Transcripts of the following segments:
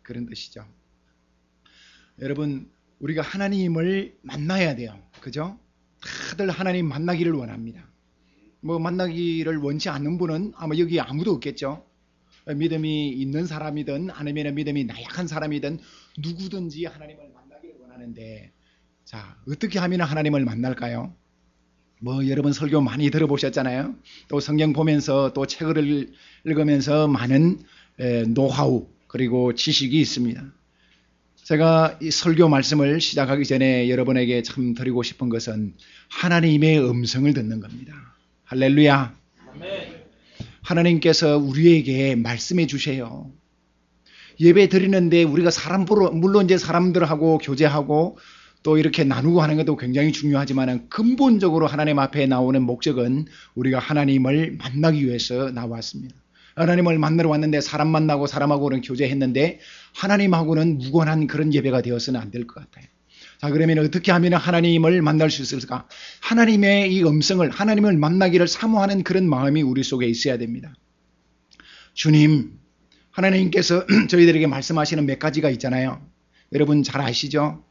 그런 뜻이죠. 여러분, 우리가 하나님을 만나야 돼요. 그죠? 다들 하나님 만나기를 원합니다. 뭐 만나기를 원치 않는 분은 아마 여기 아무도 없겠죠. 믿음이 있는 사람이든 아니면 믿음이 나약한 사람이든 누구든지 하나님을 만나기를 원하는데, 자, 어떻게 하면 하나님을 만날까요? 뭐 여러분 설교 많이 들어보셨잖아요. 또 성경 보면서 또 책을 읽으면서 많은 노하우 그리고 지식이 있습니다. 제가 이 설교 말씀을 시작하기 전에 여러분에게 참 드리고 싶은 것은 하나님의 음성을 듣는 겁니다. 할렐루야. 아멘. 하나님께서 우리에게 말씀해 주세요. 예배 드리는데 우리가 물론 이제 사람들하고 교제하고 또 이렇게 나누고 하는 것도 굉장히 중요하지만 근본적으로 하나님 앞에 나오는 목적은 우리가 하나님을 만나기 위해서 나왔습니다. 하나님을 만나러 왔는데 사람 만나고 사람하고는 교제했는데 하나님하고는 무관한 그런 예배가 되어서는 안 될 것 같아요. 자, 그러면 어떻게 하면 하나님을 만날 수 있을까? 하나님의 이 음성을, 하나님을 만나기를 사모하는 그런 마음이 우리 속에 있어야 됩니다. 주님, 하나님께서 저희들에게 말씀하시는 몇 가지가 있잖아요. 여러분 잘 아시죠?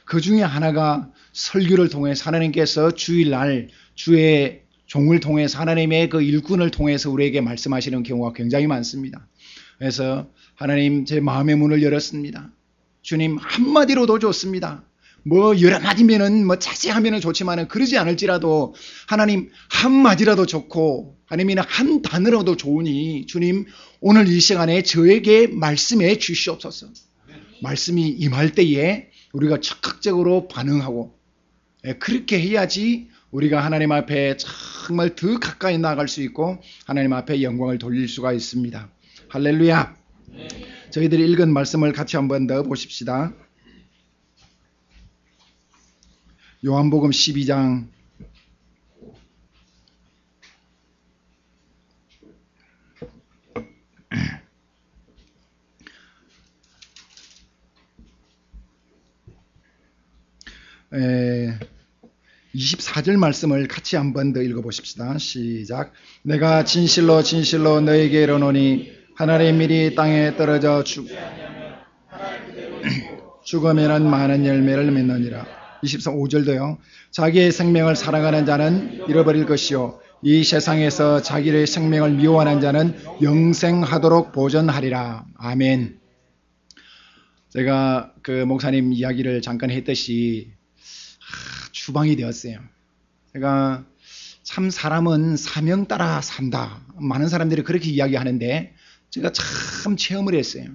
그 중에 하나가 설교를 통해서 하나님께서 주일날 주의 종을 통해서 하나님의 그 일꾼을 통해서 우리에게 말씀하시는 경우가 굉장히 많습니다. 그래서 하나님, 제 마음의 문을 열었습니다. 주님, 한마디로도 좋습니다. 뭐 여러 마디면은 뭐 자세하면은 좋지만은 그러지 않을지라도 하나님 한마디라도 좋고 아니면 한 단어라도 좋으니 주님, 오늘 이 시간에 저에게 말씀해 주시옵소서. 말씀이 임할 때에 우리가 적극적으로 반응하고 그렇게 해야지 우리가 하나님 앞에 정말 더 가까이 나아갈 수 있고 하나님 앞에 영광을 돌릴 수가 있습니다. 할렐루야. 저희들이 읽은 말씀을 같이 한번 더 보십시다. 요한복음 12장 24절 말씀을 같이 한 번 더 읽어보십시다. 시작. 내가 진실로 진실로 너에게 이르노니 하늘의 밀이 땅에 떨어져 죽으면은 많은 열매를 맺느니라. 25절도요. 자기의 생명을 사랑하는 자는 잃어버릴 것이요 이 세상에서 자기의 생명을 미워하는 자는 영생하도록 보존하리라. 아멘. 제가 그 목사님 이야기를 잠깐 했듯이 주방이 되었어요. 제가 참 사람은 사명 따라 산다. 많은 사람들이 그렇게 이야기하는데 제가 참 체험을 했어요.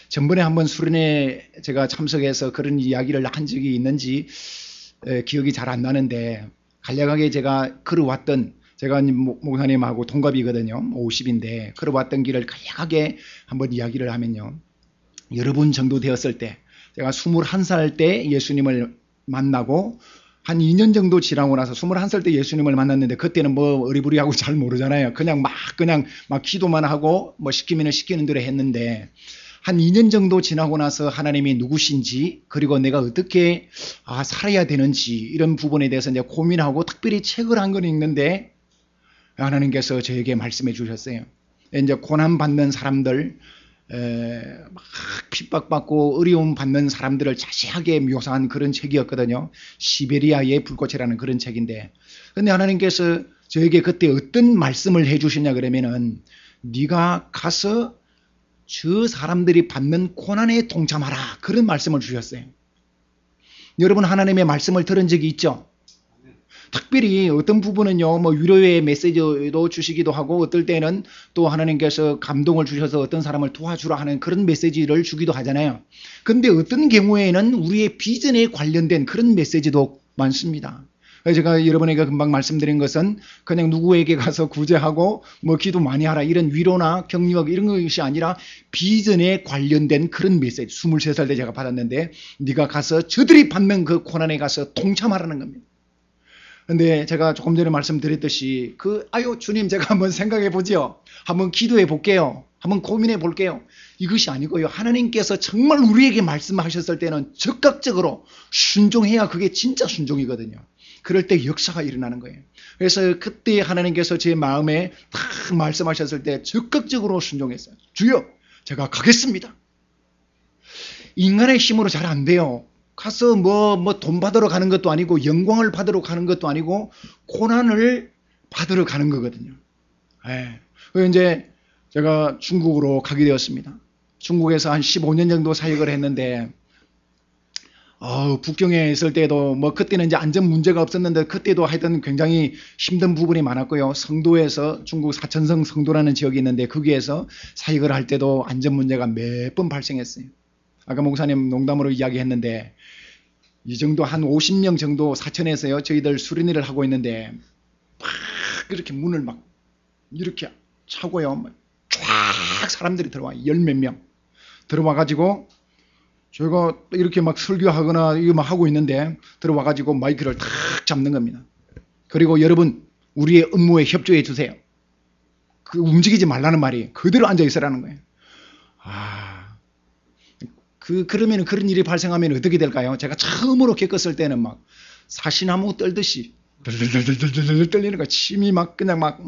전번에 한번 수련회 제가 참석해서 그런 이야기를 한 적이 있는지 기억이 잘 안 나는데 간략하게 제가 걸어왔던, 제가 목사님하고 동갑이거든요. 50인데 걸어왔던 길을 간략하게 한번 이야기를 하면요. 여러 분 정도 되었을 때 제가 21살 때 예수님을 만나고 한 2년 정도 지나고 나서 21살 때 예수님을 만났는데 그때는 뭐 어리부리하고 잘 모르잖아요. 그냥 막 기도만 하고 뭐 시키면 시키는 대로 했는데 한 2년 정도 지나고 나서 하나님이 누구신지 그리고 내가 어떻게 살아야 되는지 이런 부분에 대해서 이제 고민하고 특별히 책을 한 권 읽는데 하나님께서 저에게 말씀해 주셨어요. 이제 고난받는 사람들, 막 핍박받고 어려움 받는 사람들을 자세하게 묘사한 그런 책이었거든요. 시베리아의 불꽃이라는 그런 책인데, 근데 하나님께서 저에게 그때 어떤 말씀을 해주시냐 그러면은 네가 가서 저 사람들이 받는 고난에 동참하라, 그런 말씀을 주셨어요. 여러분 하나님의 말씀을 들은 적이 있죠? 특별히 어떤 부분은요, 뭐 위로의 메시지도 주시기도 하고 어떨 때는 또 하나님께서 감동을 주셔서 어떤 사람을 도와주라 하는 그런 메시지를 주기도 하잖아요. 근데 어떤 경우에는 우리의 비전에 관련된 그런 메시지도 많습니다. 제가 여러분에게 금방 말씀드린 것은 그냥 누구에게 가서 구제하고 뭐 기도 많이 하라 이런 위로나 격려 이런 것이 아니라 비전에 관련된 그런 메시지, 23살 때 제가 받았는데 네가 가서 저들이 받는 그 고난에 가서 동참하라는 겁니다. 근데 제가 조금 전에 말씀드렸듯이 주님 제가 한번 생각해 보지요. 한번 기도해 볼게요. 한번 고민해 볼게요. 이것이 아니고요. 하나님께서 정말 우리에게 말씀하셨을 때는 적극적으로 순종해야 그게 진짜 순종이거든요. 그럴 때 역사가 일어나는 거예요. 그래서 그때 하나님께서 제 마음에 딱 말씀하셨을 때 적극적으로 순종했어요. 주여, 제가 가겠습니다. 인간의 힘으로 잘 안 돼요. 가서 뭐 돈 받으러 가는 것도 아니고 영광을 받으러 가는 것도 아니고 고난을 받으러 가는 거거든요. 예. 그래서 이제 제가 중국으로 가게 되었습니다. 중국에서 한 15년 정도 사역을 했는데 북경에 있을 때도 뭐 그때는 이제 안전 문제가 없었는데 그때도 하여튼 굉장히 힘든 부분이 많았고요. 성도에서 중국 사천성 성도라는 지역이 있는데 거기에서 사역을 할 때도 안전 문제가 몇 번 발생했어요. 아까 목사님 농담으로 이야기했는데 이 정도 한 50명 정도 사천에서요. 저희들 수련회를 하고 있는데 막 이렇게 문을 막 이렇게 차고요. 쫙 사람들이 들어와. 열 몇 명 들어와가지고 제가 이렇게 막 설교하거나 이거 막 하고 있는데 들어와가지고 마이크를 탁 잡는 겁니다. 그리고 여러분 우리의 업무에 협조해 주세요. 그 움직이지 말라는 말이 그대로 앉아 있으라는 거예요. 그러면 그런 일이 발생하면 어떻게 될까요? 제가 처음으로 겪었을 때는 막 사시나무 떨듯이 덜덜덜덜덜 떨리는 거야. 침이 막 그냥 막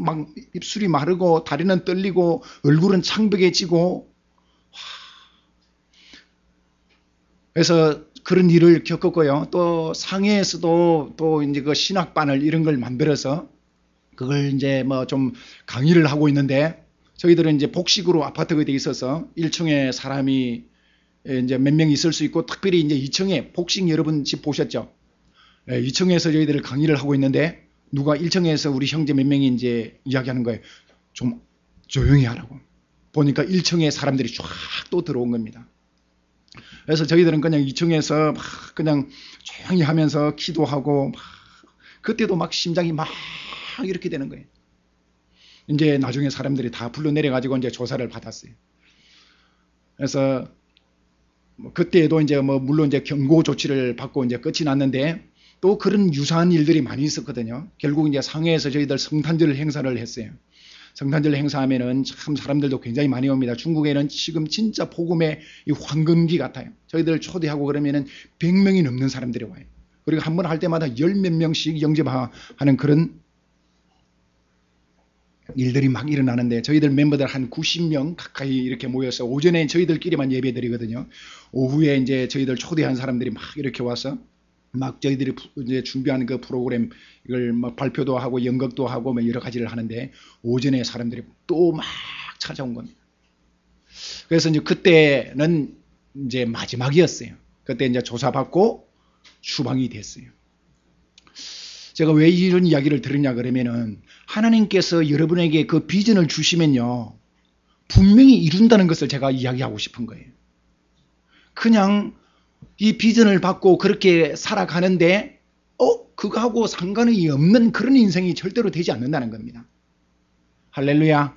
입술이 마르고 다리는 떨리고 얼굴은 창백해 지고. 그래서 그런 일을 겪었고요. 또 상해에서도 또 이제 그 신학반을 이런 걸 만들어서 그걸 이제 뭐 좀 강의를 하고 있는데 저희들은 이제 복식으로 아파트가 돼 있어서 1층에 사람이 이제 몇 명 있을 수 있고 특별히 이제 2층에 복식 여러분 집 보셨죠? 2층에서 저희들 강의를 하고 있는데 누가 1층에서 우리 형제 몇 명이 이제 이야기하는 거예요. 좀 조용히 하라고. 보니까 1층에 사람들이 쫙 또 들어온 겁니다. 그래서 저희들은 그냥 2층에서 막 그냥 조용히 하면서 기도하고 그때도 막 심장이 막 이렇게 되는 거예요. 이제 나중에 사람들이 다 불러내려가지고 이제 조사를 받았어요. 그래서 뭐 그때도 이제 뭐 물론 이제 경고 조치를 받고 이제 끝이 났는데 또 그런 유사한 일들이 많이 있었거든요. 결국 이제 상해에서 저희들 성탄절 행사를 했어요. 성탄절 행사하면은 참 사람들도 굉장히 많이 옵니다. 중국에는 지금 진짜 복음의 이 황금기 같아요. 저희들 초대하고 그러면은 100명이 넘는 사람들이 와요. 그리고 한 번 할 때마다 열 몇 명씩 영접하는 그런 일들이 막 일어나는데 저희들 멤버들 한 90명 가까이 이렇게 모여서 오전에 저희들끼리만 예배 드리거든요. 오후에 이제 저희들 초대한 사람들이 막 이렇게 와서 막 저희들이 이제 준비한 그 프로그램 이걸 막 발표도 하고 연극도 하고 뭐 여러 가지를 하는데 오전에 사람들이 또 막 찾아온 겁니다. 그래서 이제 그때는 이제 마지막이었어요. 그때 이제 조사받고 추방이 됐어요. 제가 왜 이런 이야기를 들으냐 그러면은 하나님께서 여러분에게 그 비전을 주시면요 분명히 이룬다는 것을 제가 이야기하고 싶은 거예요. 그냥 이 비전을 받고 그렇게 살아가는데 그거하고 상관이 없는 그런 인생이 절대로 되지 않는다는 겁니다. 할렐루야.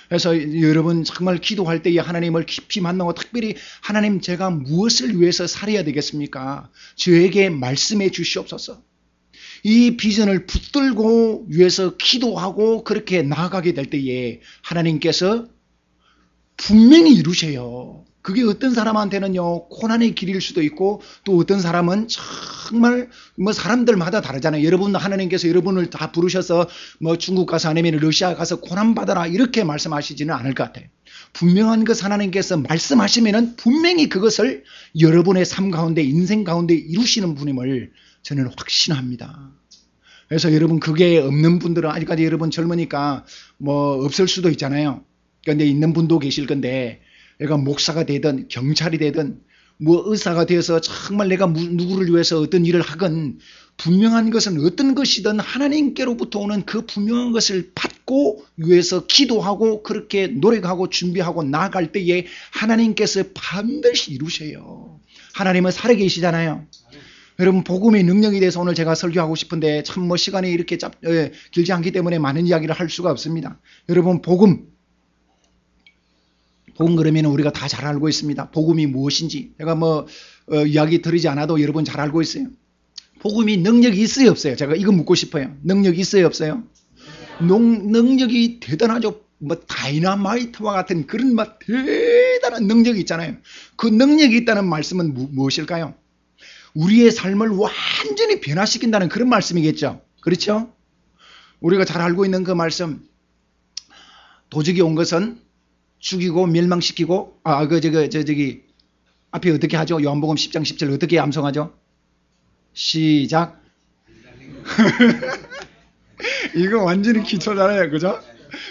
그래서 여러분 정말 기도할 때에 하나님을 깊이 만나고 특별히 하나님 제가 무엇을 위해서 살아야 되겠습니까? 저에게 말씀해 주시옵소서. 이 비전을 붙들고 위해서 기도하고 그렇게 나아가게 될 때에 하나님께서 분명히 이루셔요. 그게 어떤 사람한테는요 고난의 길일 수도 있고 또 어떤 사람은 정말 뭐 사람들마다 다르잖아요. 여러분 하나님께서 여러분을 다 부르셔서 뭐 중국 가서 아니면 러시아 가서 고난 받아라 이렇게 말씀하시지는 않을 것 같아요. 분명한 것 하나님께서 말씀하시면은 분명히 그것을 여러분의 삶 가운데 인생 가운데 이루시는 분임을 저는 확신합니다. 그래서 여러분 그게 없는 분들은 아직까지 여러분 젊으니까 뭐 없을 수도 있잖아요. 그런데 있는 분도 계실 건데 내가 목사가 되든 경찰이 되든 뭐 의사가 되어서 정말 내가 누구를 위해서 어떤 일을 하건 분명한 것은 어떤 것이든 하나님께로부터 오는 그 분명한 것을 받고 위해서 기도하고 그렇게 노력하고 준비하고 나아갈 때에 하나님께서 반드시 이루셔요. 하나님은 살아계시잖아요. 여러분 복음의 능력에 대해서 오늘 제가 설교하고 싶은데 참 뭐 시간이 이렇게 길지 않기 때문에 많은 이야기를 할 수가 없습니다. 여러분 복음 그러면 우리가 다 잘 알고 있습니다. 복음이 무엇인지 제가 뭐 이야기 드리지 않아도 여러분 잘 알고 있어요. 복음이 능력이 있어요 없어요? 제가 이거 묻고 싶어요. 능력이 있어요 없어요? 능력이 대단하죠. 뭐 다이너마이트와 같은 그런 막 대단한 능력이 있잖아요. 그 능력이 있다는 말씀은 무엇일까요? 우리의 삶을 완전히 변화시킨다는 그런 말씀이겠죠. 그렇죠? 우리가 잘 알고 있는 그 말씀 도적이 온 것은 죽이고 멸망시키고 앞에 어떻게 하죠? 요한복음 10장 10절 어떻게 암송하죠? 시작. 이거 완전히 기초잖아요. 그죠?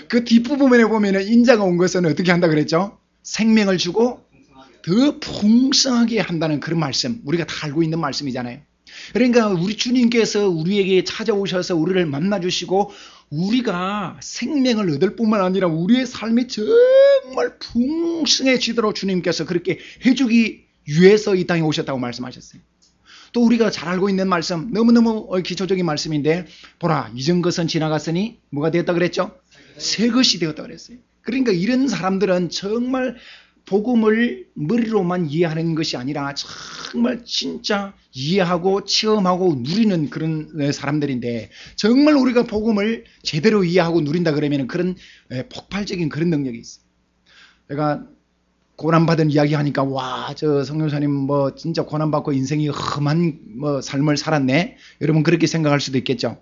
그 뒷부분에 보면은 인자가 온 것은 어떻게 한다 그랬죠? 생명을 주고 더 풍성하게 한다는 그런 말씀. 우리가 다 알고 있는 말씀이잖아요. 그러니까 우리 주님께서 우리에게 찾아오셔서 우리를 만나주시고 우리가 생명을 얻을 뿐만 아니라 우리의 삶이 정말 풍성해지도록 주님께서 그렇게 해주기 위해서 이 땅에 오셨다고 말씀하셨어요. 또 우리가 잘 알고 있는 말씀, 너무너무 기초적인 말씀인데 보라 이전 것은 지나갔으니 뭐가 되었다 그랬죠? 새 것이 되었다 그랬어요. 그러니까 이런 사람들은 정말 복음을 머리로만 이해하는 것이 아니라 정말 진짜 이해하고 체험하고 누리는 그런 사람들인데 정말 우리가 복음을 제대로 이해하고 누린다 그러면 그런 폭발적인 그런 능력이 있어요. 제가 고난받은 이야기 하니까 와, 저 성령사님 뭐 진짜 고난받고 인생이 험한 뭐 삶을 살았네. 여러분 그렇게 생각할 수도 있겠죠.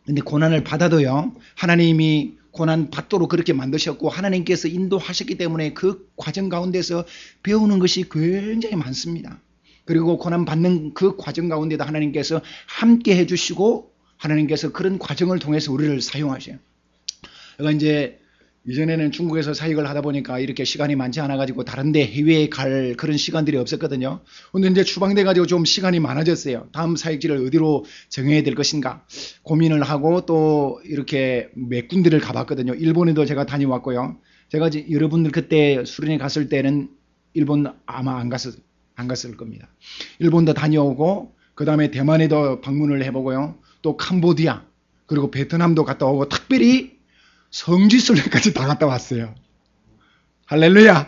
근데 고난을 받아도요, 하나님이 고난 받도록 그렇게 만드셨고 하나님께서 인도하셨기 때문에 그 과정 가운데서 배우는 것이 굉장히 많습니다. 그리고 고난 받는 그 과정 가운데도 하나님께서 함께 해주시고 하나님께서 그런 과정을 통해서 우리를 사용하셔요. 제가 이제 이전에는 중국에서 사역을 하다 보니까 이렇게 시간이 많지 않아가지고 다른데 해외에 갈 그런 시간들이 없었거든요. 근데 이제 추방돼가지고 좀 시간이 많아졌어요. 다음 사역지를 어디로 정해야 될 것인가 고민을 하고 또 이렇게 몇 군데를 가봤거든요. 일본에도 제가 다녀왔고요. 제가 여러분들 그때 수련회 갔을 때는 일본 아마 안 갔을 겁니다. 일본도 다녀오고 그 다음에 대만에도 방문을 해보고요. 또 캄보디아 그리고 베트남도 갔다 오고 특별히 성지순례까지 다 갔다 왔어요. 할렐루야.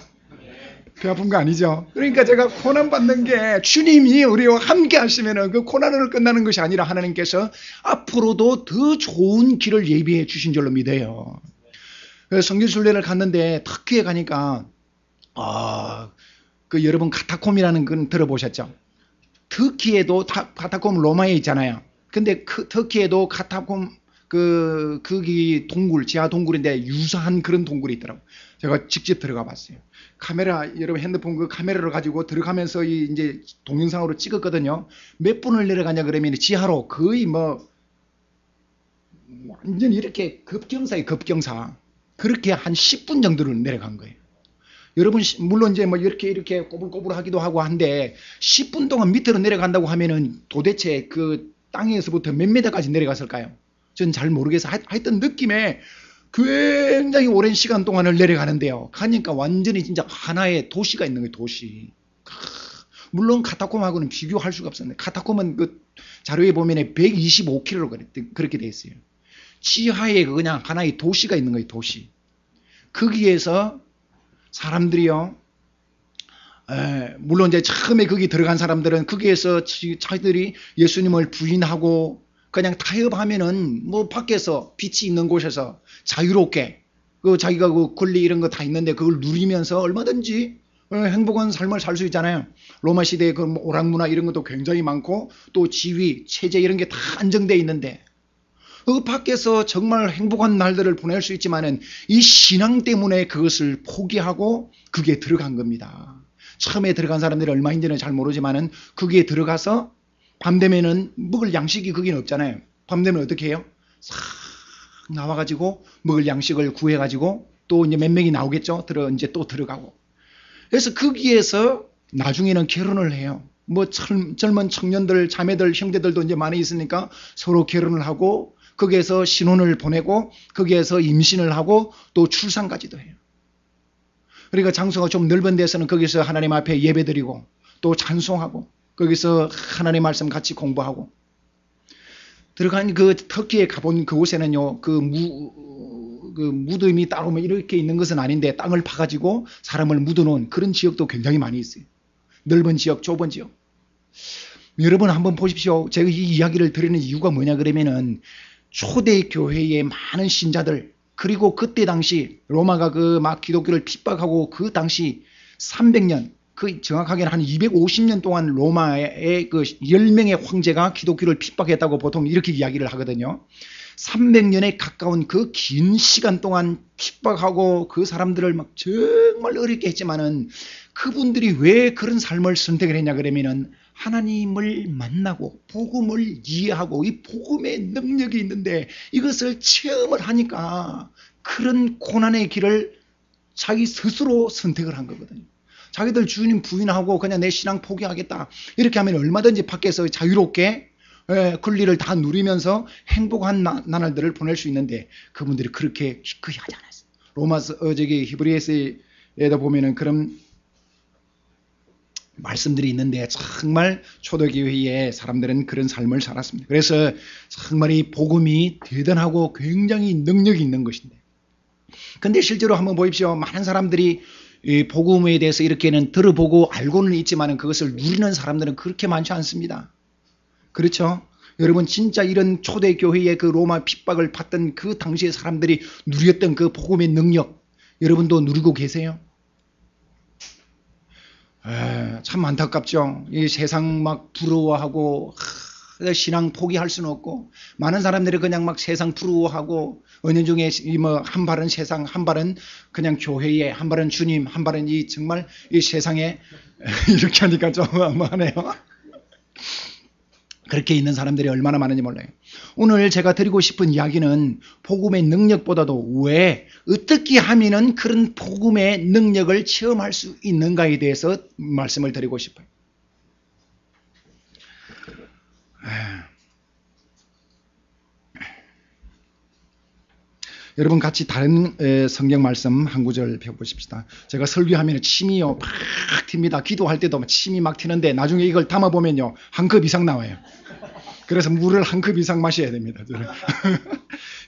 배 아픈 거 아니죠? 그러니까 제가 고난 받는 게 주님이 우리와 함께 하시면은 그 고난으로 끝나는 것이 아니라 하나님께서 앞으로도 더 좋은 길을 예비해 주신 줄로 믿어요. 성지순례를 갔는데 터키에 가니까 그 여러분 카타콤이라는 건 들어보셨죠? 터키에도 카타콤 로마에 있잖아요. 근데 터키에도 카타콤 거기 동굴, 지하 동굴인데 유사한 그런 동굴이 있더라고요. 제가 직접 들어가 봤어요. 카메라, 여러분 핸드폰 그 카메라를 가지고 들어가면서 이제 동영상으로 찍었거든요. 몇 분을 내려가냐 그러면 지하로 거의 뭐 완전 이렇게 급경사예요, 급경사. 그렇게 한 10분 정도를 내려간 거예요. 여러분, 물론 이제 뭐 이렇게 꼬불꼬불 하기도 하고 한데 10분 동안 밑으로 내려간다고 하면은 도대체 그 땅에서부터 몇 메다까지 내려갔을까요? 전 잘 모르겠어. 하여튼 느낌에 굉장히 오랜 시간 동안을 내려가는데요. 가니까 완전히 진짜 하나의 도시가 있는 거예요, 도시. 물론 카타콤하고는 비교할 수가 없었는데, 카타콤은 그 자료에 보면 125km 그렇게 돼 있어요. 지하에 그냥 하나의 도시가 있는 거예요, 도시. 거기에서 사람들이요, 물론 이제 처음에 거기 들어간 사람들은 거기에서 자기들이 예수님을 부인하고 그냥 타협하면은 뭐 밖에서 빛이 있는 곳에서 자유롭게 그 자기가 그 권리 이런 거 다 있는데 그걸 누리면서 얼마든지 행복한 삶을 살 수 있잖아요. 로마 시대의 그 오락문화 이런 것도 굉장히 많고 또 지위, 체제 이런 게 다 안정되어 있는데 그 밖에서 정말 행복한 날들을 보낼 수 있지만은 이 신앙 때문에 그것을 포기하고 그게 들어간 겁니다. 처음에 들어간 사람들이 얼마인지는 잘 모르지만은 거기에 들어가서 밤 되면은 먹을 양식이 거기는 없잖아요. 밤 되면 어떻게 해요? 싹 나와가지고 먹을 양식을 구해가지고 또 이제 몇 명이 나오겠죠? 이제 또 들어가고. 그래서 거기에서 나중에는 결혼을 해요. 뭐 젊은 청년들, 자매들, 형제들도 이제 많이 있으니까 서로 결혼을 하고 거기에서 신혼을 보내고 거기에서 임신을 하고 또 출산까지도 해요. 그러니까 장소가 좀 넓은 데서는 거기서 하나님 앞에 예배드리고 또 찬송하고 거기서 하나님의 말씀 같이 공부하고 들어간 그 터키에 가본 그곳에는요 그 무덤이 따로 뭐 이렇게 있는 것은 아닌데 땅을 파가지고 사람을 묻어놓은 그런 지역도 굉장히 많이 있어요. 넓은 지역, 좁은 지역. 여러분 한번 보십시오. 제가 이 이야기를 드리는 이유가 뭐냐 그러면은 초대 교회의 많은 신자들 그리고 그때 당시 로마가 그 막 기독교를 핍박하고 그 당시 300년 그 정확하게는 한 250년 동안 로마의 그 10명의 황제가 기독교를 핍박했다고 보통 이렇게 이야기를 하거든요. 300년에 가까운 그 긴 시간 동안 핍박하고 그 사람들을 막 정말 어렵게 했지만은 그분들이 왜 그런 삶을 선택을 했냐 그러면은 하나님을 만나고 복음을 이해하고 이 복음의 능력이 있는데 이것을 체험을 하니까 그런 고난의 길을 자기 스스로 선택을 한 거거든요. 자기들 주님 부인하고 그냥 내 신앙 포기하겠다 이렇게 하면 얼마든지 밖에서 자유롭게 권리를 다 누리면서 행복한 나날들을 보낼 수 있는데 그분들이 그렇게 기꺼이 하지 않았어요. 로마서 히브리서에다 보면은 그런 말씀들이 있는데 정말 초대교회의 사람들은 그런 삶을 살았습니다. 그래서 정말 이 복음이 대단하고 굉장히 능력이 있는 것인데 근데 실제로 한번 보십시오. 많은 사람들이 이 복음에 대해서 이렇게는 들어보고 알고는 있지만 그것을 누리는 사람들은 그렇게 많지 않습니다. 그렇죠? 여러분 진짜 이런 초대교회의 그 로마 핍박을 받던 그 당시의 사람들이 누렸던 그 복음의 능력 여러분도 누리고 계세요? 참 안타깝죠. 이 세상 막 부러워하고 신앙 포기할 수는 없고 많은 사람들이 그냥 막 세상 부러워하고 은연중에 뭐 한 발은 세상 한 발은 그냥 교회에 한 발은 주님 한 발은 이 정말 이 세상에 이렇게 하니까 좀 뭐하네요. 그렇게 있는 사람들이 얼마나 많은지 몰라요. 오늘 제가 드리고 싶은 이야기는 복음의 능력보다도 왜 어떻게 하면은 그런 복음의 능력을 체험할 수 있는가에 대해서 말씀을 드리고 싶어요. 여러분 같이 다른 성경 말씀 한 구절 펴보십시다. 제가 설교하면 침이요 막 튑니다. 기도할 때도 침이 막 튀는데 나중에 이걸 담아보면요 한 컵 이상 나와요. 그래서 물을 한 컵 이상 마셔야 됩니다.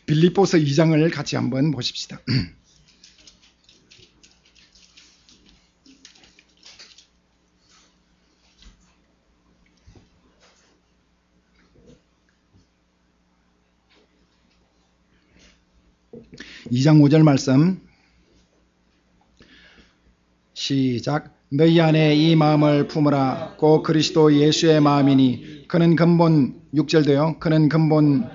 빌립보서 2장을 같이 한번 보십시다. (2장 5절) 말씀 시작. 너희 안에 이 마음을 품으라. 꼭 그리스도 예수의 마음이니 그는 근본 6절도요. 그는 근본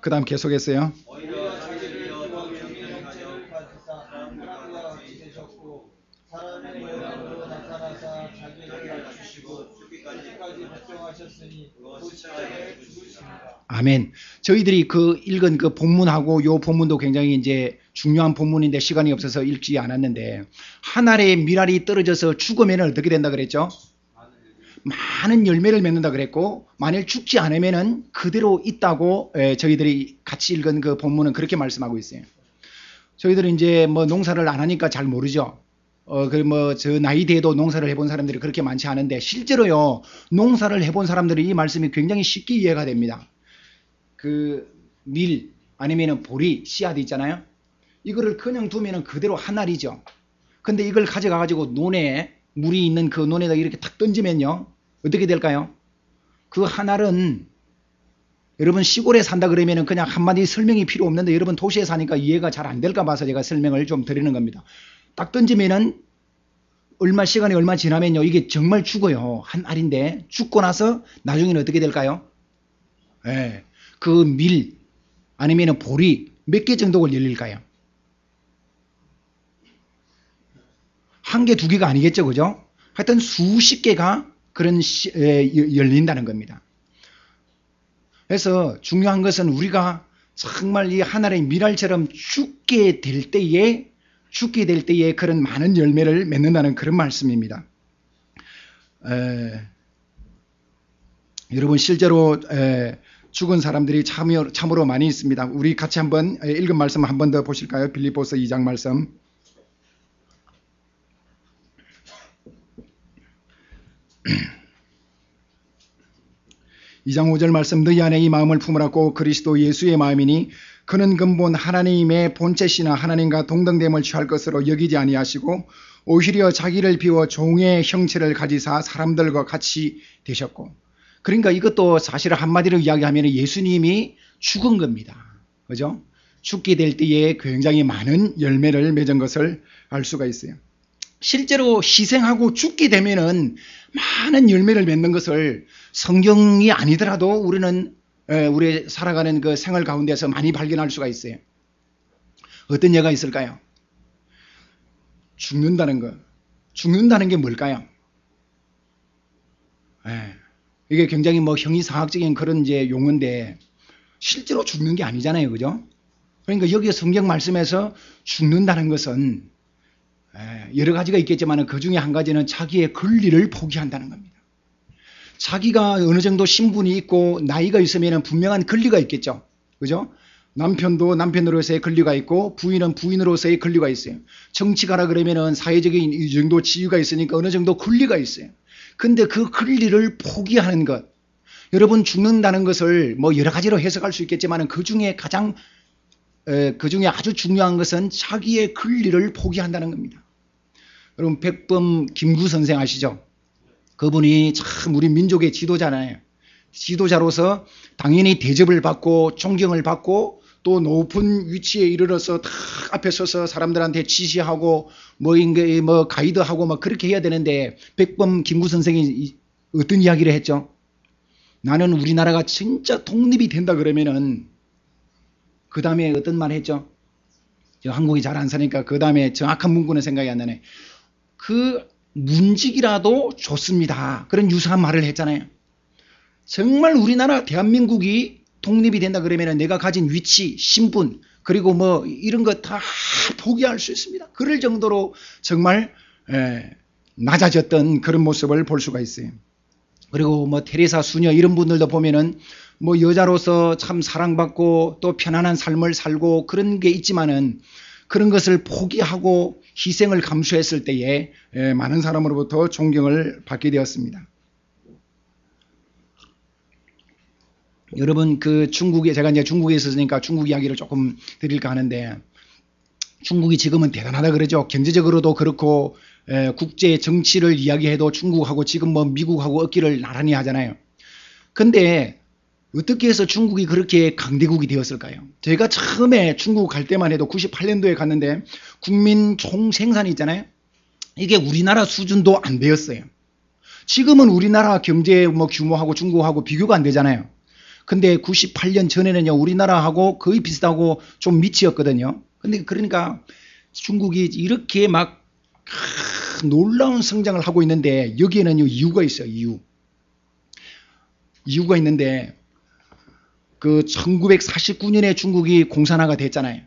그 다음 계속했어요. 아멘. 저희들이 그 읽은 그 본문하고 요 본문도 굉장히 이제 중요한 본문인데 시간이 없어서 읽지 않았는데 한 알의 밀알이 떨어져서 죽으면 어떻게 된다 그랬죠? 많은 열매를 맺는다 그랬고 만일 죽지 않으면은 그대로 있다고 저희들이 같이 읽은 그 본문은 그렇게 말씀하고 있어요. 저희들은 이제 뭐 농사를 안 하니까 잘 모르죠. 저 나이 대에도 농사를 해본 사람들이 그렇게 많지 않은데 실제로요 농사를 해본 사람들이 이 말씀이 굉장히 쉽게 이해가 됩니다. 그 밀 아니면은 보리 씨앗 있잖아요. 이거를 그냥 두면은 그대로 한 알이죠. 근데 이걸 가져가 가지고 논에 물이 있는 그 논에다 이렇게 탁 던지면요 어떻게 될까요? 그 한 알은 여러분 시골에 산다 그러면은 그냥 한마디 설명이 필요 없는데 여러분 도시에 사니까 이해가 잘 안 될까 봐서 제가 설명을 좀 드리는 겁니다. 딱 던지면은 시간이 얼마 지나면요 이게 정말 죽어요. 한 알인데 죽고 나서 나중에는 어떻게 될까요? 그 밀 아니면은 보리 몇 개 정도가 열릴까요? 한 개, 두 개가 아니겠죠, 그죠? 하여튼 수십 개가 열린다는 겁니다. 그래서 중요한 것은 우리가 정말 이 하나의 밀알처럼 죽게 될 때에 그런 많은 열매를 맺는다는 그런 말씀입니다. 여러분 실제로 죽은 사람들이 참으로 많이 있습니다. 우리 같이 한번 읽은 말씀 한 번 더 보실까요? 빌립보서 2장 말씀. (2장 5절) 말씀. 너희 안에 이 마음을 품으라고 그리스도 예수의 마음이니 그는 근본 하나님의 본체시나 하나님과 동등됨을 취할 것으로 여기지 아니하시고 오히려 자기를 비워 종의 형체를 가지사 사람들과 같이 되셨고. 그러니까 이것도 사실 한마디로 이야기하면 예수님이 죽은 겁니다. 그죠? 죽게 될 때에 굉장히 많은 열매를 맺은 것을 알 수가 있어요. 실제로 희생하고 죽게 되면은 많은 열매를 맺는 것을 성경이 아니더라도 우리는 우리 살아가는 그 생활 가운데서 많이 발견할 수가 있어요. 어떤 예가 있을까요? 죽는다는 것. 죽는다는 게 뭘까요? 이게 굉장히 뭐 형이상학적인 그런 이제 용어인데 실제로 죽는 게 아니잖아요. 그죠? 그러니까 여기 성경 말씀에서 죽는다는 것은 여러 가지가 있겠지만 그 중에 한 가지는 자기의 권리를 포기한다는 겁니다. 자기가 어느 정도 신분이 있고 나이가 있으면 분명한 권리가 있겠죠. 그죠? 남편도 남편으로서의 권리가 있고 부인은 부인으로서의 권리가 있어요. 정치가라 그러면은 사회적인 이 정도 지위가 있으니까 어느 정도 권리가 있어요. 근데 그 권리를 포기하는 것. 여러분 죽는다는 것을 뭐 여러 가지로 해석할 수 있겠지만 그 중에 아주 중요한 것은 자기의 권리를 포기한다는 겁니다. 여러분 백범 김구 선생 아시죠? 그분이 참 우리 민족의 지도자잖아요. 지도자로서 당연히 대접을 받고 존경을 받고 또 높은 위치에 이르러서 다 앞에 서서 사람들한테 지시하고 뭐 가이드하고 막 그렇게 해야 되는데 백범 김구 선생이 어떤 이야기를 했죠? 나는 우리나라가 진짜 독립이 된다 그러면은 그 다음에 어떤 말 했죠? 저 한국이 잘 안 사니까 그 다음에 정확한 문구는 생각이 안 나네. 그 문직이라도 좋습니다. 그런 유사한 말을 했잖아요. 정말 우리나라 대한민국이 독립이 된다 그러면 내가 가진 위치, 신분 그리고 뭐 이런 거 다 포기할 수 있습니다. 그럴 정도로 정말 낮아졌던 그런 모습을 볼 수가 있어요. 그리고 뭐 테레사 수녀 이런 분들도 보면은 뭐 여자로서 참 사랑받고 또 편안한 삶을 살고 그런 게 있지만은 그런 것을 포기하고 희생을 감수했을 때에 많은 사람으로부터 존경을 받게 되었습니다. 여러분 그 중국에 제가 이제 중국에 있었으니까 중국 이야기를 조금 드릴까 하는데 중국이 지금은 대단하다 그러죠. 경제적으로도 그렇고 국제 정치를 이야기해도 중국하고 지금 뭐 미국하고 얻기를 나란히 하잖아요. 근데 어떻게 해서 중국이 그렇게 강대국이 되었을까요? 제가 처음에 중국 갈 때만 해도 98년도에 갔는데 국민 총생산이 있잖아요. 이게 우리나라 수준도 안 되었어요. 지금은 우리나라 경제 뭐 규모하고 중국하고 비교가 안 되잖아요. 근데 98년 전에는요, 우리나라하고 거의 비슷하고 좀 밑이었거든요. 근데 그러니까 중국이 이렇게 막 놀라운 성장을 하고 있는데 여기에는요, 이유가 있어요, 이유가 있는데 그 1949년에 중국이 공산화가 됐잖아요.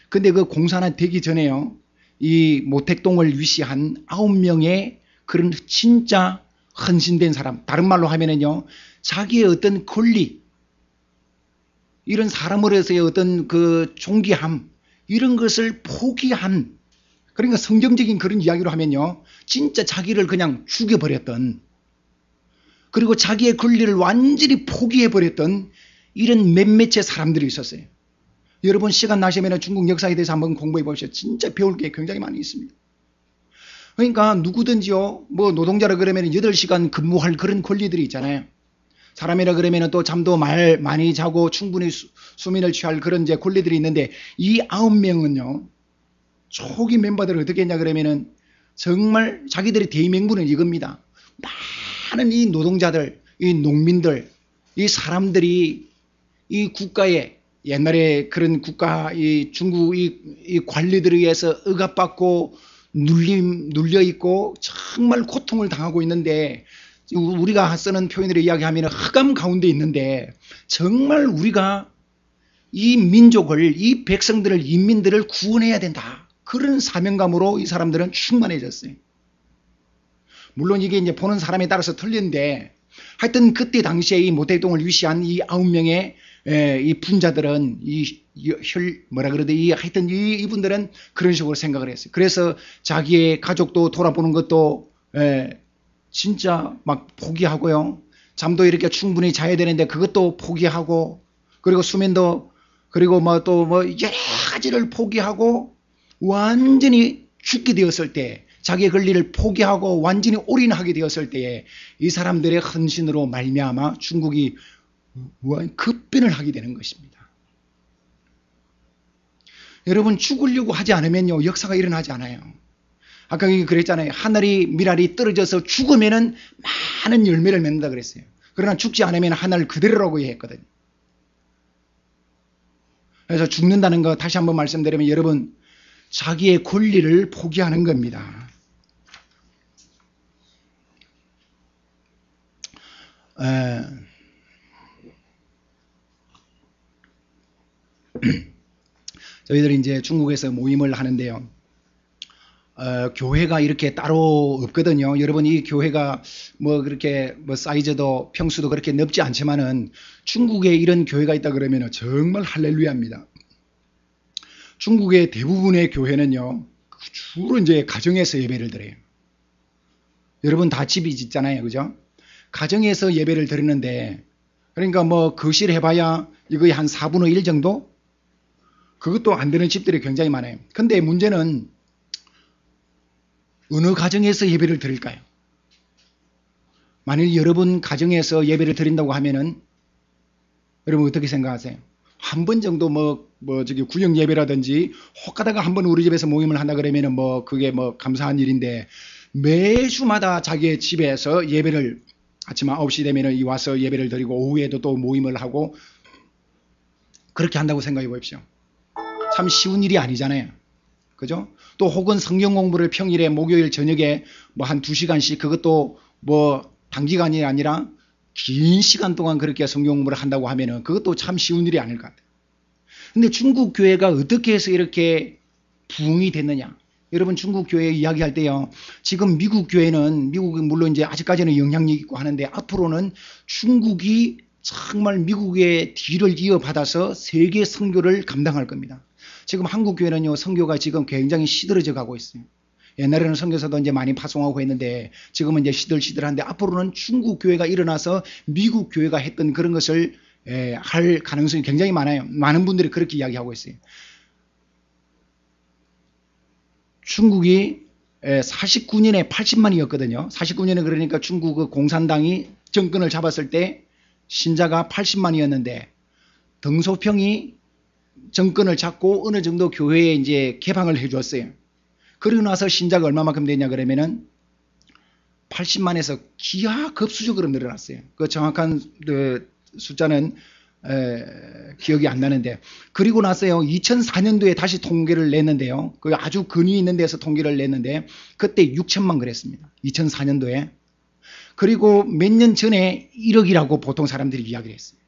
근데 그 공산화 되기 전에요, 이 모택동을 위시한 9명의 그런 진짜 헌신된 사람, 다른 말로 하면은요, 자기의 어떤 권리, 이런 사람으로서의 어떤 그 존귀함, 이런 것을 포기한, 그러니까 성경적인 그런 이야기로 하면요, 진짜 자기를 그냥 죽여버렸던, 그리고 자기의 권리를 완전히 포기해버렸던 이런 몇몇의 사람들이 있었어요. 여러분 시간 나시면 중국 역사에 대해서 한번 공부해 보시죠. 진짜 배울 게 굉장히 많이 있습니다. 그러니까 누구든지요, 뭐 노동자라 그러면 8시간 근무할 그런 권리들이 있잖아요. 사람이라 그러면 또 잠도 많이 자고 충분히 수면을 취할 그런 이제 권리들이 있는데 이 9명은요, 초기 멤버들을 어떻게 했냐 그러면은 정말 자기들의 대의명분은 이겁니다. 많은 이 노동자들, 이 농민들, 이 사람들이 이 국가에 옛날에 그런 국가, 이 중국 이 관리들에 의해서 억압받고 눌려있고 정말 고통을 당하고 있는데 우리가 쓰는 표현으로 이야기하면 흑암 가운데 있는데 정말 우리가 이 민족을, 이 백성들을, 인민들을 구원해야 된다. 그런 사명감으로 이 사람들은 충만해졌어요. 물론 이게 이제 보는 사람에 따라서 틀린데 하여튼 그때 당시에 이 모택동을 위시한 이 9명의 이 분자들은 하여튼 이분들은 그런 식으로 생각을 했어요. 그래서 자기의 가족도 돌아보는 것도 진짜 막 포기하고요. 잠도 이렇게 충분히 자야 되는데 그것도 포기하고, 그리고 수면도, 그리고 뭐 또 뭐 여러 가지를 포기하고 완전히 죽게 되었을 때, 자기의 권리를 포기하고 완전히 올인하게 되었을 때에 이 사람들의 헌신으로 말미암아 중국이 급변을 하게 되는 것입니다. 여러분 죽으려고 하지 않으면요, 역사가 일어나지 않아요. 아까 그랬잖아요. 하늘이 미랄이 떨어져서 죽으면은 많은 열매를 맺는다 그랬어요. 그러나 죽지 않으면 하늘 그대로라고 했거든요. 그래서 죽는다는 거 다시 한번 말씀드리면 여러분 자기의 권리를 포기하는 겁니다. 저희들이 이제 중국에서 모임을 하는데요. 교회가 이렇게 따로 없거든요. 여러분 이 교회가 뭐 그렇게 뭐 사이즈도 평수도 그렇게 넓지 않지만은 중국에 이런 교회가 있다 그러면 정말 할렐루야입니다. 중국의 대부분의 교회는요 주로 이제 가정에서 예배를 드려요. 여러분 다 집이 있잖아요, 그죠? 가정에서 예배를 드리는데 그러니까 뭐 거실 해봐야 이거의 한 4분의 1 정도? 그것도 안 되는 집들이 굉장히 많아요. 근데 문제는 어느 가정에서 예배를 드릴까요? 만일 여러분 가정에서 예배를 드린다고 하면은 여러분 어떻게 생각하세요? 한 번 정도 저기 구역 예배라든지 혹 가다가 한 번 우리 집에서 모임을 한다 그러면은 뭐 그게 뭐 감사한 일인데 매주마다 자기의 집에서 예배를 아침 9시 되면은 와서 예배를 드리고 오후에도 또 모임을 하고 그렇게 한다고 생각해 보십시오. 참 쉬운 일이 아니잖아요. 그죠? 또 혹은 성경 공부를 평일에 목요일 저녁에 뭐 한 2시간씩 그것도 뭐 단기간이 아니라 긴 시간 동안 그렇게 성경 공부를 한다고 하면은 그것도 참 쉬운 일이 아닐 것 같아요. 근데 중국 교회가 어떻게 해서 이렇게 부흥이 됐느냐? 여러분 중국 교회 이야기할 때요. 지금 미국 교회는 미국이 물론 이제 아직까지는 영향력 있고 하는데 앞으로는 중국이 정말 미국의 뒤를 이어받아서 세계 선교를 감당할 겁니다. 지금 한국 교회는요 선교가 지금 굉장히 시들어져 가고 있어요. 옛날에는 선교사도 이제 많이 파송하고 했는데 지금은 이제 시들시들한데 앞으로는 중국 교회가 일어나서 미국 교회가 했던 그런 것을 할 가능성이 굉장히 많아요. 많은 분들이 그렇게 이야기하고 있어요. 중국이 49년에 80만이었거든요. 49년에 그러니까 중국 공산당이 정권을 잡았을 때 신자가 80만이었는데 덩소평이 정권을 잡고 어느 정도 교회에 이제 개방을 해줬어요. 그러고 나서 신자가 얼마만큼 되냐 그러면은 80만에서 기하급수적으로 늘어났어요. 그 정확한 숫자는 기억이 안 나는데 그리고 나서요 2004년도에 다시 통계를 냈는데요. 그 아주 근위 있는 데서 통계를 냈는데 그때 6천만 그랬습니다. 2004년도에. 그리고 몇 년 전에 1억이라고 보통 사람들이 이야기를 했어요.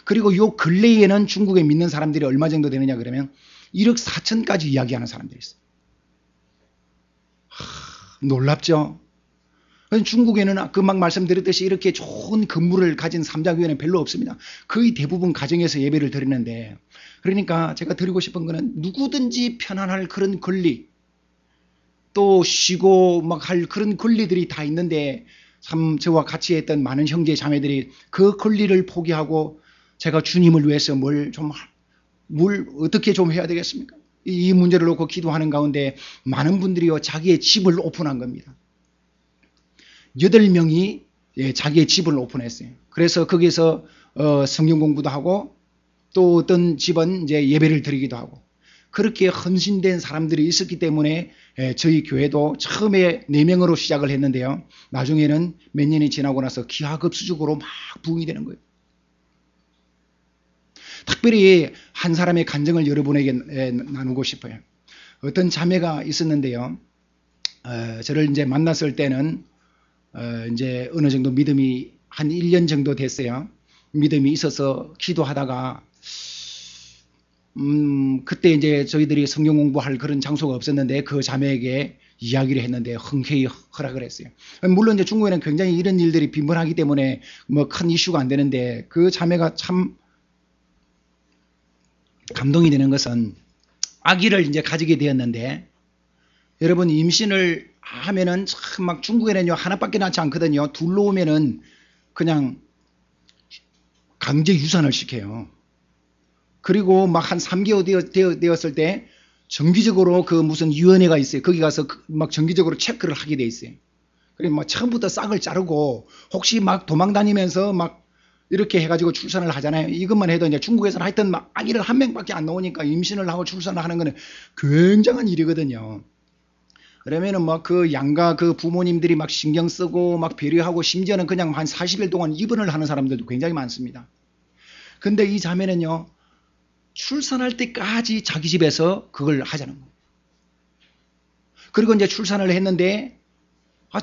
그리고 요 근래에는 중국에 믿는 사람들이 얼마 정도 되느냐 그러면 1억 4천까지 이야기하는 사람들이 있어요. 놀랍죠? 중국에는 금방 말씀드렸듯이 이렇게 좋은 건물을 가진 삼자교회는 별로 없습니다. 거의 대부분 가정에서 예배를 드리는데 그러니까 제가 드리고 싶은 거는 누구든지 편안할 그런 권리 또 쉬고 막 할 그런 권리들이 다 있는데 참 저와 같이 했던 많은 형제 자매들이 그 권리를 포기하고 제가 주님을 위해서 뭘 어떻게 좀 해야 되겠습니까? 이 문제를 놓고 기도하는 가운데 많은 분들이요 자기의 집을 오픈한 겁니다. 8명이 자기의 집을 오픈했어요. 그래서 거기서 성경 공부도 하고 또 어떤 집은 이제 예배를 드리기도 하고 그렇게 헌신된 사람들이 있었기 때문에 저희 교회도 처음에 4명으로 시작을 했는데요. 나중에는 몇 년이 지나고 나서 기하급수적으로 막 부흥이 되는 거예요. 특별히 한 사람의 간증을 여러분에게 나누고 싶어요. 어떤 자매가 있었는데요. 저를 이제 만났을 때는 이제 어느 정도 믿음이 한 1년 정도 됐어요. 믿음이 있어서 기도하다가 그때 이제 저희들이 성경 공부할 그런 장소가 없었는데 그 자매에게 이야기를 했는데 흔쾌히 허락을 했어요. 물론 이제 중국에는 굉장히 이런 일들이 빈번하기 때문에 뭐 큰 이슈가 안 되는데 그 자매가 참 감동이 되는 것은 아기를 이제 가지게 되었는데 여러분 임신을 하면은 참 막 중국에는요 하나밖에 낳지 않거든요. 둘로 오면은 그냥 강제 유산을 시켜요. 그리고 막 한 3개월 되었을 때 정기적으로 그 무슨 위원회가 있어요. 거기 가서 막 정기적으로 체크를 하게 돼 있어요. 그리고 막 처음부터 싹을 자르고 혹시 막 도망 다니면서 막 이렇게 해가지고 출산을 하잖아요. 이것만 해도 이제 중국에서는 하여튼 막 아기를 한 명밖에 안 나오니까 임신을 하고 출산을 하는 거는 굉장한 일이거든요. 그러면은 막 그 양가 그 부모님들이 막 신경 쓰고 막 배려하고 심지어는 그냥 한 40일 동안 입원을 하는 사람들도 굉장히 많습니다. 근데 이 자매는요, 출산할 때까지 자기 집에서 그걸 하자는 거예요. 그리고 이제 출산을 했는데,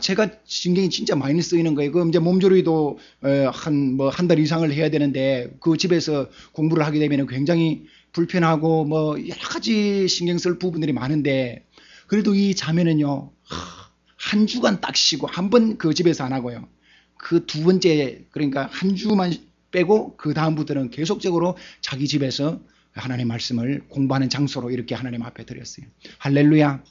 제가 신경이 진짜 많이 쓰이는 거예요. 그 이제 몸조리도 한 달 이상을 해야 되는데, 그 집에서 공부를 하게 되면 굉장히 불편하고 뭐 여러 가지 신경 쓸 부분들이 많은데, 그래도 이 자매는요, 한 주간 딱 쉬고 한 번 그 집에서 안 하고요. 그 두 번째, 그러니까 한 주만 빼고 그 다음부터는 계속적으로 자기 집에서 하나님의 말씀을 공부하는 장소로 이렇게 하나님 앞에 드렸어요. 할렐루야.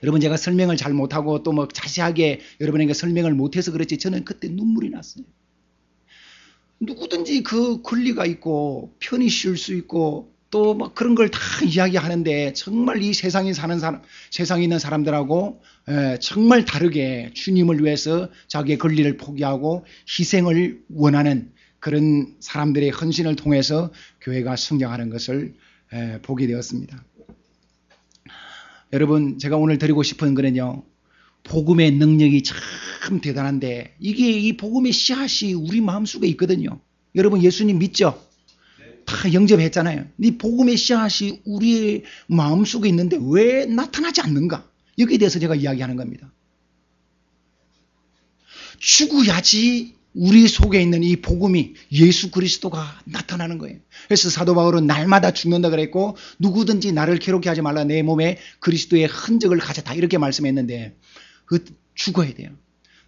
여러분, 제가 설명을 잘 못하고 또 뭐 자세하게 여러분에게 설명을 못해서 그렇지 저는 그때 눈물이 났어요. 누구든지 그 권리가 있고 편히 쉴 수 있고 또 막 그런 걸 다 이야기하는데, 정말 이 세상에 사는 사람, 세상에 있는 사람들하고 정말 다르게 주님을 위해서 자기의 권리를 포기하고 희생을 원하는 그런 사람들의 헌신을 통해서 교회가 성장하는 것을 보게 되었습니다. 여러분, 제가 오늘 드리고 싶은 거는요, 복음의 능력이 참 대단한데, 이게 이 복음의 씨앗이 우리 마음속에 있거든요. 여러분, 예수님 믿죠? 다 영접했잖아요. 이 복음의 씨앗이 우리의 마음속에 있는데 왜 나타나지 않는가? 여기에 대해서 제가 이야기하는 겁니다. 죽어야지 우리 속에 있는 이 복음이, 예수 그리스도가 나타나는 거예요. 그래서 사도 바울은 날마다 죽는다 그랬고, 누구든지 나를 괴롭게 하지 말라, 내 몸에 그리스도의 흔적을 가졌다, 이렇게 말씀했는데, 죽어야 돼요.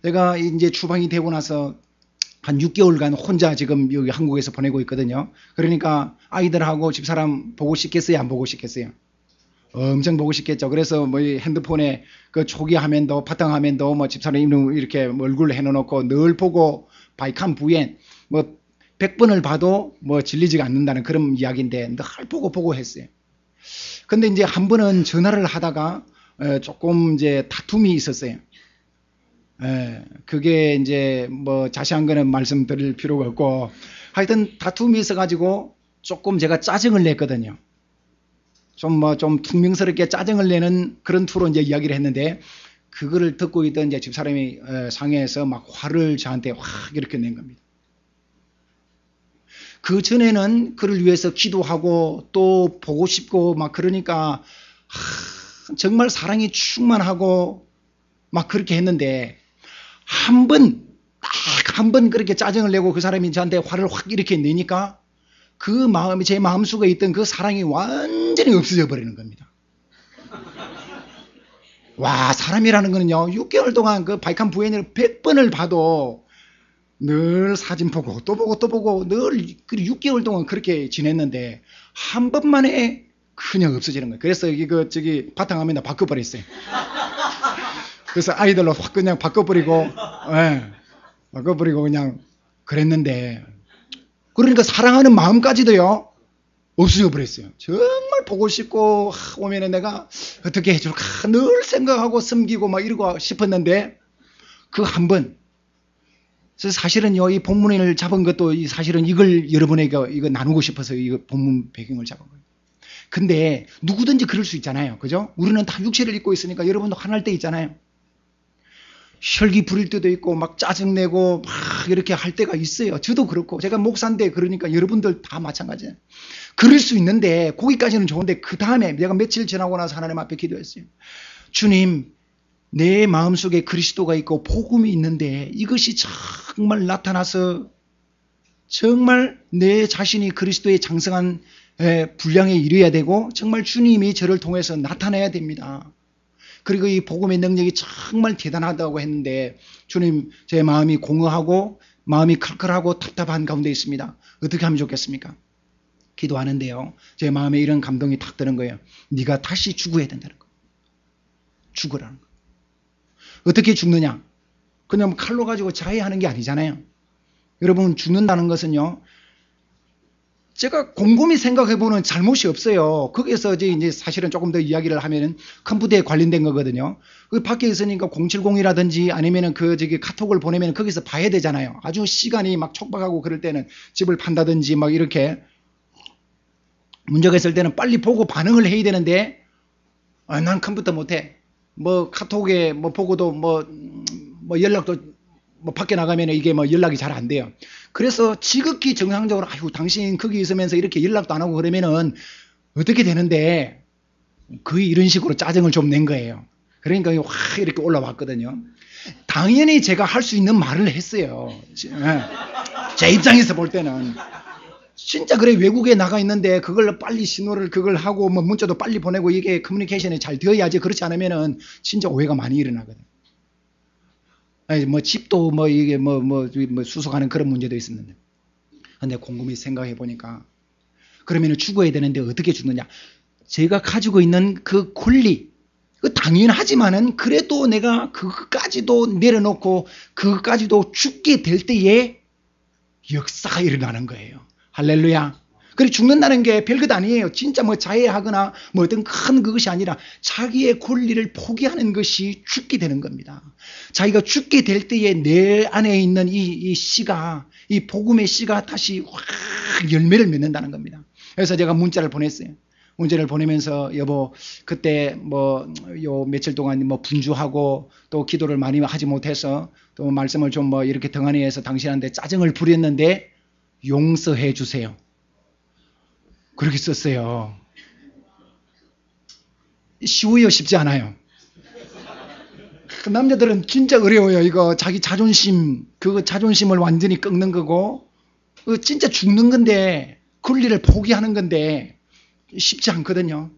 내가 이제 추방이 되고 나서 한 6개월간 혼자 지금 여기 한국에서 보내고 있거든요. 그러니까 아이들하고 집사람 보고 싶겠어요? 안 보고 싶겠어요? 엄청 보고 싶겠죠. 그래서 뭐 핸드폰에 그 초기 화면도 바탕 화면도 뭐 집사람 이렇게 얼굴 해놓고 늘 보고, 바이칸 부엔 뭐 100번을 봐도 뭐 질리지가 않는다는 그런 이야기인데 늘 보고 했어요. 근데 이제 한 번은 전화를 하다가 조금 이제 다툼이 있었어요. 그게 이제 뭐 자세한 거는 말씀드릴 필요가 없고, 하여튼 다툼이 있어가지고 조금 제가 짜증을 냈거든요. 좀 퉁명스럽게 짜증을 내는 그런 투로 이제 이야기를 했는데, 그거를 듣고 있던 이제 집사람이 상해에서 막 화를 저한테 확 이렇게 낸 겁니다. 그 전에는 그를 위해서 기도하고 또 보고 싶고 막 그러니까 정말 사랑이 충만하고 막 그렇게 했는데, 딱 한 번 그렇게 짜증을 내고 그 사람이 저한테 화를 확 이렇게 내니까 그 마음이, 제 마음속에 있던 그 사랑이 완전히 없어져 버리는 겁니다. 와, 사람이라는 거는요, 6개월 동안 그 바이칸 부엔을 100번을 봐도 늘 사진 보고 또 보고 늘 6개월 동안 그렇게 지냈는데 한 번만에 그냥 없어지는 거예요. 그래서 저기 바탕화면 바꿔버렸어요. 그래서 아이들로 확 그냥 바꿔버리고 그냥 그랬는데, 그러니까 사랑하는 마음까지도요 없어져 버렸어요. 정말 보고 싶고 오면은 내가 어떻게 해줄까 늘 생각하고 섬기고 막 이러고 싶었는데, 그 한 번. 그래서 사실은요, 이 본문을 잡은 것도 사실은 이걸 여러분에게 이거 나누고 싶어서 이거 본문 배경을 잡은 거예요. 근데 누구든지 그럴 수 있잖아요. 그죠? 우리는 다 육체를 입고 있으니까 여러분도 화날 때 있잖아요. 혈기 부릴 때도 있고 막 짜증내고 막 이렇게 할 때가 있어요. 저도 그렇고, 제가 목사인데 그러니까 여러분들 다 마찬가지예요. 그럴 수 있는데, 거기까지는 좋은데 그 다음에 내가 며칠 지나고 나서 하나님 앞에 기도했어요. 주님, 내 마음속에 그리스도가 있고 복음이 있는데 이것이 정말 나타나서 정말 내 자신이 그리스도의 장성한 분량에 이르어야 되고, 정말 주님이 저를 통해서 나타나야 됩니다. 그리고 이 복음의 능력이 정말 대단하다고 했는데, 주님, 제 마음이 공허하고 마음이 칼칼하고 답답한 가운데 있습니다. 어떻게 하면 좋겠습니까? 기도하는데요, 제 마음에 이런 감동이 탁 드는 거예요. 네가 다시 죽어야 된다는 거예요. 죽으라는 거예요. 어떻게 죽느냐? 그냥 칼로 가지고 자해하는 게 아니잖아요. 여러분, 죽는다는 것은요, 제가 곰곰이 생각해보는 잘못이 없어요. 거기에서 이제 사실은 조금 더 이야기를 하면은 컴퓨터에 관련된 거거든요. 그 밖에 있으니까 070이라든지 아니면은 카톡을 보내면 거기서 봐야 되잖아요. 아주 시간이 막 촉박하고 그럴 때는 집을 판다든지 막 이렇게 문제가 있을 때는 빨리 보고 반응을 해야 되는데, 난 컴퓨터 못해. 뭐 카톡에 뭐 보고도 뭐 연락도 뭐 밖에 나가면 이게 뭐 연락이 잘 안 돼요. 그래서 지극히 정상적으로 아이고 당신 거기 있으면서 이렇게 연락도 안 하고 그러면은 어떻게 되는데 거의 이런 식으로 짜증을 좀 낸 거예요. 그러니까 확 이렇게 올라왔거든요. 당연히 제가 할 수 있는 말을 했어요. 제 입장에서 볼 때는 진짜 그래 외국에 나가 있는데 그걸 빨리 신호를 그걸 하고 뭐 문자도 빨리 보내고 이게 커뮤니케이션이 잘 되어야지. 그렇지 않으면은 진짜 오해가 많이 일어나거든. 아니 뭐 집도 뭐 이게 뭐 수속하는 그런 문제도 있었는데. 근데 곰곰이 생각해 보니까 그러면은 죽어야 되는데 어떻게 죽느냐? 제가 가지고 있는 그 권리, 그 당연하지만은 그래도 내가 그것까지도 내려놓고 그것까지도 죽게 될 때에 역사가 일어나는 거예요. 할렐루야. 그리고 죽는다는 게 별것 아니에요. 진짜 뭐 자해하거나 뭐 어떤 큰 그것이 아니라 자기의 권리를 포기하는 것이 죽게 되는 겁니다. 자기가 죽게 될 때에 내 안에 있는 이 씨가, 이 복음의 씨가 다시 확 열매를 맺는다는 겁니다. 그래서 제가 문자를 보냈어요. 문자를 보내면서 여보 그때 뭐 요 며칠 동안 뭐 분주하고 또 기도를 많이 하지 못해서 또 말씀을 좀 뭐 이렇게 등한히 해서 당신한테 짜증을 부렸는데 용서해 주세요. 그렇게 썼어요. 쉬워요? 쉽지 않아요? 그 남자들은 진짜 어려워요. 이거 자기 자존심, 그 자존심을 완전히 꺾는 거고 진짜 죽는 건데 권리를 포기하는 건데 쉽지 않거든요.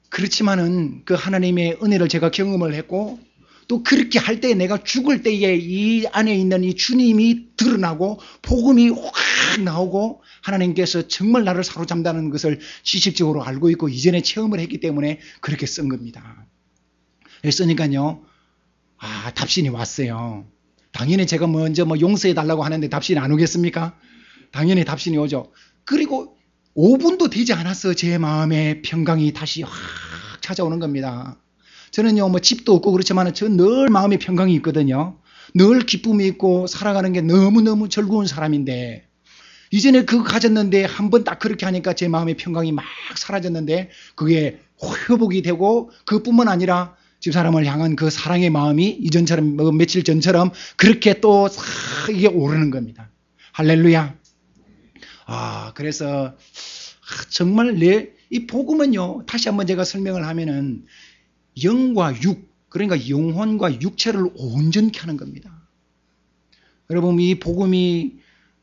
그렇지만은 그 하나님의 은혜를 제가 경험을 했고 또 그렇게 할 때 내가 죽을 때에 이 안에 있는 이 주님이 드러나고 복음이 확 나오고 하나님께서 정말 나를 사로잡는다는 것을 지식적으로 알고 있고 이전에 체험을 했기 때문에 그렇게 쓴 겁니다. 쓰니까요. 답신이 왔어요. 당연히 제가 먼저 용서해 달라고 하는데 답신이 안 오겠습니까? 당연히 답신이 오죠. 그리고 5분도 되지 않았어. 제 마음에 평강이 다시 확 찾아오는 겁니다. 저는요, 뭐 집도 없고 그렇지만 저 늘 마음에 평강이 있거든요. 늘 기쁨이 있고 살아가는 게 너무너무 즐거운 사람인데 이전에 그거 가졌는데 한번 딱 그렇게 하니까 제 마음의 평강이 막 사라졌는데 그게 회복이 되고 그뿐만 아니라 집사람을 향한 그 사랑의 마음이 이전처럼 며칠 전처럼 그렇게 또 이게 오르는 겁니다. 할렐루야. 그래서 정말 이 복음은요, 다시 한번 제가 설명을 하면은 영과 육, 그러니까 영혼과 육체를 온전케 하는 겁니다. 여러분, 이 복음이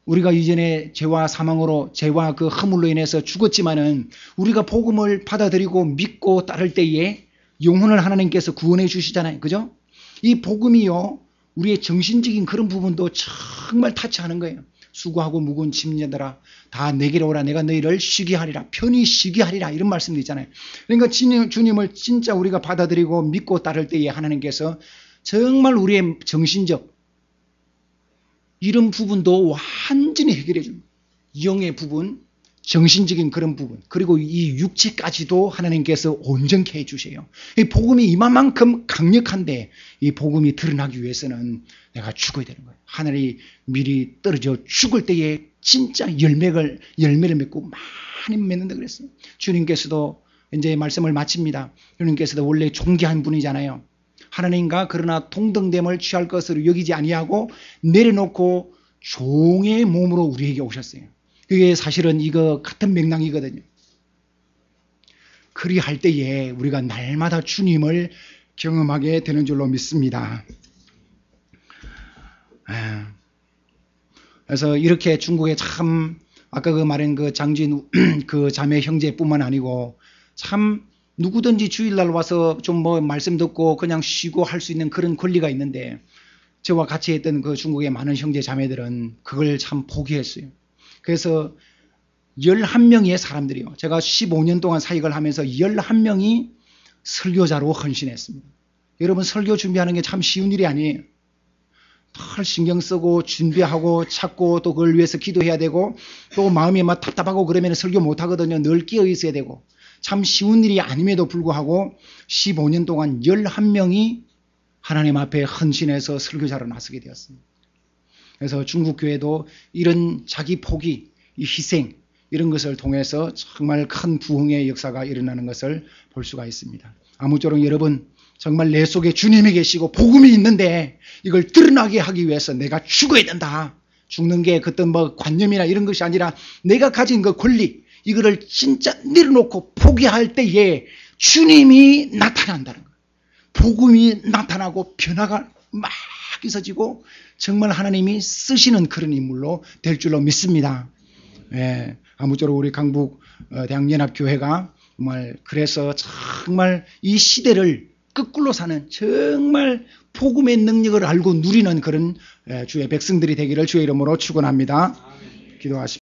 우리가 이전에 죄와 사망으로, 죄와 그 허물로 인해서 죽었지만은 우리가 복음을 받아들이고 믿고 따를 때에 영혼을 하나님께서 구원해 주시잖아요. 그죠? 이 복음이요, 우리의 정신적인 그런 부분도 정말 타치하는 거예요. 수고하고 무거운 짐녀들아 다 내게로 오라. 내가 너희를 쉬게 하리라. 편히 쉬게 하리라. 이런 말씀도 있잖아요. 그러니까 주님을 진짜 우리가 받아들이고 믿고 따를 때에 하나님께서 정말 우리의 정신적 이런 부분도 완전히 해결해 줍니다. 영의 부분, 정신적인 그런 부분, 그리고 이 육체까지도 하나님께서 온전케 해주세요. 이 복음이 이만큼 강력한데 이 복음이 드러나기 위해서는 내가 죽어야 되는 거예요. 하늘이 미리 떨어져 죽을 때에 진짜 열매를 맺고 많이 맺는다 그랬어요. 주님께서도 이제 말씀을 마칩니다. 주님께서도 원래 존귀한 분이잖아요. 하나님과 그러나 동등됨을 취할 것으로 여기지 아니하고 내려놓고 종의 몸으로 우리에게 오셨어요. 그게 사실은 이거 같은 맥락이거든요. 그리할 때에 우리가 날마다 주님을 경험하게 되는 줄로 믿습니다. 그래서 이렇게 중국에 참 아까 그 말한 그 장진 그 자매 형제뿐만 아니고 참 누구든지 주일날 와서 좀 뭐 말씀 듣고 그냥 쉬고 할 수 있는 그런 권리가 있는데 저와 같이 했던 그 중국의 많은 형제 자매들은 그걸 참 포기했어요. 그래서 11명의 사람들이요. 제가 15년 동안 사역을 하면서 11명이 설교자로 헌신했습니다. 여러분 설교 준비하는 게 참 쉬운 일이 아니에요. 늘 신경 쓰고 준비하고 찾고 또 그걸 위해서 기도해야 되고 또 마음이 막 답답하고 그러면 설교 못 하거든요. 늘 끼어 있어야 되고 참 쉬운 일이 아님에도 불구하고 15년 동안 11명이 하나님 앞에 헌신해서 설교자로 나서게 되었습니다. 그래서 중국 교회도 이런 자기 포기, 이 희생 이런 것을 통해서 정말 큰 부흥의 역사가 일어나는 것을 볼 수가 있습니다. 아무쪼록 여러분 정말 내 속에 주님이 계시고 복음이 있는데 이걸 드러나게 하기 위해서 내가 죽어야 된다. 죽는 게 어떤 뭐 관념이나 이런 것이 아니라 내가 가진 그 권리, 이거를 진짜 내려놓고 포기할 때에 주님이 나타난다는 거예요. 복음이 나타나고 변화가 막 있어지고 정말 하나님이 쓰시는 그런 인물로 될 줄로 믿습니다. 예, 아무쪼록 우리 강북 대학연합교회가 정말 그래서 정말 이 시대를 거꾸로 사는 정말 복음의 능력을 알고 누리는 그런 주의 백성들이 되기를 주의 이름으로 축원합니다. 기도하십시오.